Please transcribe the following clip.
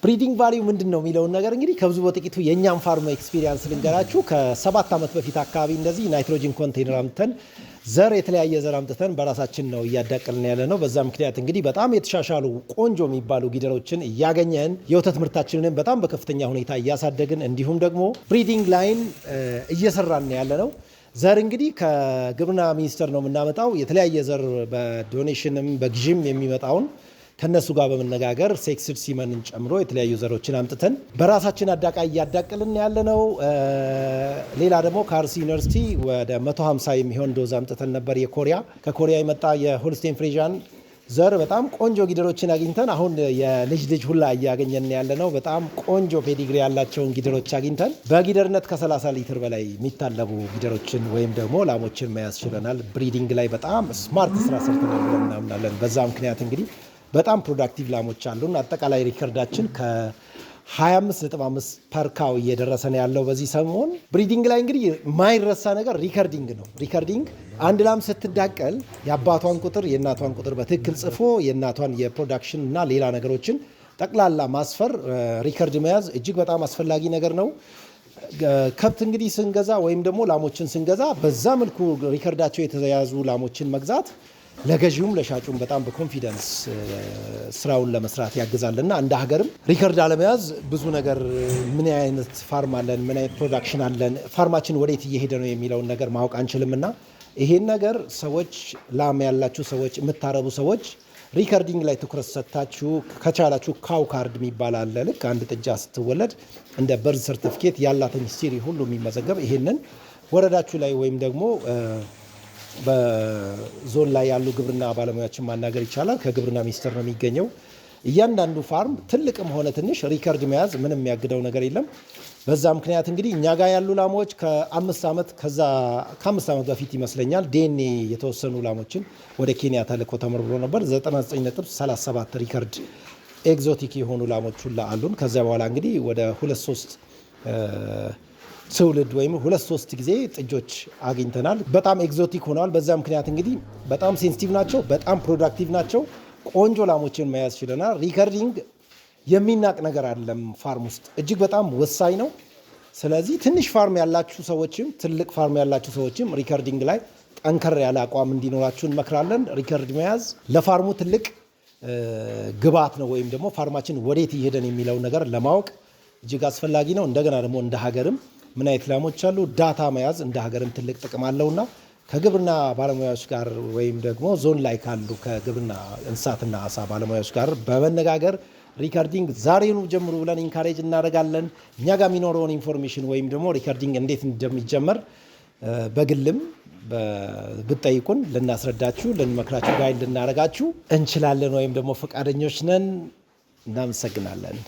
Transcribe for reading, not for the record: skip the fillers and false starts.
ብሪዲንግ ቫልዩ ምንድነው የሚለውን ነገር እንግዲህ ከብዙ በጥቂቱ የኛም ፋርም ኤክስፒሪየንስ ልንገራችሁ። ከ7 ዓመት በፊት አካባቢ እንደዚህ ናይትሮጅን ኮንቴይነር አምጥተን ዘር የተለያየ ዘር አምጥተን በራሳችን ነው እያዳቀልን ያለ ነው። በዛ ምክንያት እንግዲህ በጣም የተሻሻሉ ቆንጆ የሚባሉ ጊደሮችን እያገኘን የወተት ምርታችንን በጣም በከፍተኛ ሁኔታ እያሳደግን እንዲሁም ደግሞ ብሪዲንግ ላይን እየሰራን ያለ ነው። ዘር እንግዲህ ከግብርና ሚኒስቴር ነው የምናመጣው። የተለያየ ዘር በዶኔሽንም በግዥም የሚመጣውን ከነሱ ጋር በመነጋገር ሴክስድ ሲመንን ጨምሮ የተለያዩ ዘሮችን አምጥተን በራሳችን አዳቃይ እያዳቀልን ያለ ነው። ሌላ ደግሞ ከአርሲ ዩኒቨርሲቲ ወደ 150 የሚሆን ዶዝ አምጥተን ነበር። ከኮሪያ የመጣ የሆልስቴን ፍሬዣን ዘር በጣም ቆንጆ ጊደሮችን አግኝተን አሁን የልጅ ልጅ ሁላ እያገኘን ያለ ነው። በጣም ቆንጆ ፔዲግሪ ያላቸውን ጊደሮች አግኝተን በጊደርነት ከ30 ሊትር በላይ የሚታለቡ ጊደሮችን ወይም ደግሞ ላሞችን መያዝ ችለናል። ብሪዲንግ ላይ በጣም ስማርት ስራ ሰርተናል ብለን እናምናለን። በዛ ምክንያት እንግዲህ በጣም ፕሮዳክቲቭ ላሞች አሉን። አጠቃላይ ሪከርዳችን ከ25.5 ፐር ካው እየደረሰ ነው ያለው በዚህ ሰሞን። ብሪዲንግ ላይ እንግዲህ የማይረሳ ነገር ሪከርዲንግ ነው። ሪከርዲንግ አንድ ላም ስትዳቀል የአባቷን ቁጥር የእናቷን ቁጥር በትክክል ጽፎ የእናቷን የፕሮዳክሽን እና ሌላ ነገሮችን ጠቅላላ ማስፈር ሪከርድ መያዝ እጅግ በጣም አስፈላጊ ነገር ነው። ከብት እንግዲህ ስንገዛ ወይም ደግሞ ላሞችን ስንገዛ በዛ መልኩ ሪከርዳቸው የተያዙ ላሞችን መግዛት ለገዢውም ለሻጩም በጣም በኮንፊደንስ ስራውን ለመስራት ያግዛልና እንደ ሀገርም ሪከርድ አለመያዝ ብዙ ነገር ምን አይነት ፋርም አለን፣ ምን አይነት ፕሮዳክሽን አለን፣ ፋርማችን ወዴት እየሄደ ነው የሚለውን ነገር ማወቅ አንችልምና ይሄን ነገር ሰዎች ላም ያላችሁ ሰዎች የምታረቡ ሰዎች ሪከርዲንግ ላይ ትኩረት ሰጥታችሁ ከቻላችሁ ካው ካርድ የሚባል አለ። ልክ አንድ ጥጃ ስትወለድ እንደ በርዝ ሰርቲፊኬት ያላትን ሂስትሪ ሁሉ የሚመዘገብ ይሄንን ወረዳችሁ ላይ ወይም ደግሞ በዞን ላይ ያሉ ግብርና ባለሙያዎችን ማናገር ይቻላል። ከግብርና ሚኒስቴር ነው የሚገኘው። እያንዳንዱ ፋርም ትልቅም ሆነ ትንሽ ሪከርድ መያዝ ምንም የሚያግደው ነገር የለም። በዛ ምክንያት እንግዲህ እኛ ጋር ያሉ ላሞች ከ5 ዓመት በፊት ይመስለኛል ዲኤንኤ የተወሰኑ ላሞችን ወደ ኬንያ ተልኮ ተመርምሮ ነበር። 99.37 ሪከርድ ኤግዞቲክ የሆኑ ላሞች ሁላ አሉን። ከዚያ በኋላ እንግዲህ ወደ 2-3 ትውልድ ወይም 2-3 ጊዜ ጥጆች አግኝተናል። በጣም ኤግዞቲክ ሆነዋል። በዛ ምክንያት እንግዲህ በጣም ሴንሲቲቭ ናቸው፣ በጣም ፕሮዳክቲቭ ናቸው። ቆንጆ ላሞችን መያዝ ችለናል። ሪከርዲንግ የሚናቅ ነገር አይደለም፣ ፋርም ውስጥ እጅግ በጣም ወሳኝ ነው። ስለዚህ ትንሽ ፋርም ያላችሁ ሰዎችም ትልቅ ፋርም ያላችሁ ሰዎችም ሪከርዲንግ ላይ ጠንከር ያለ አቋም እንዲኖራችሁ እንመክራለን። ሪከርድ መያዝ ለፋርሙ ትልቅ ግብዓት ነው፣ ወይም ደግሞ ፋርማችን ወዴት እየሄደን የሚለውን ነገር ለማወቅ እጅግ አስፈላጊ ነው። እንደገና ደግሞ እንደ ሀገርም ምን አይነት ላሞች አሉ ዳታ መያዝ እንደ ሀገርም ትልቅ ጥቅም አለውና ከግብርና ባለሙያዎች ጋር ወይም ደግሞ ዞን ላይ ካሉ ከግብርና እንስሳትና አሳ ባለሙያዎች ጋር በመነጋገር ሪከርዲንግ ዛሬኑ ጀምሩ ብለን ኢንካሬጅ እናደርጋለን። እኛ ጋር የሚኖረውን ኢንፎርሜሽን ወይም ደግሞ ሪከርዲንግ እንዴት እንደሚጀመር በግልም ብትጠይቁን ልናስረዳችሁ፣ ልንመክራችሁ፣ ጋይድ ልናደርጋችሁ እንችላለን ወይም ደግሞ ፈቃደኞች ነን። እናመሰግናለን።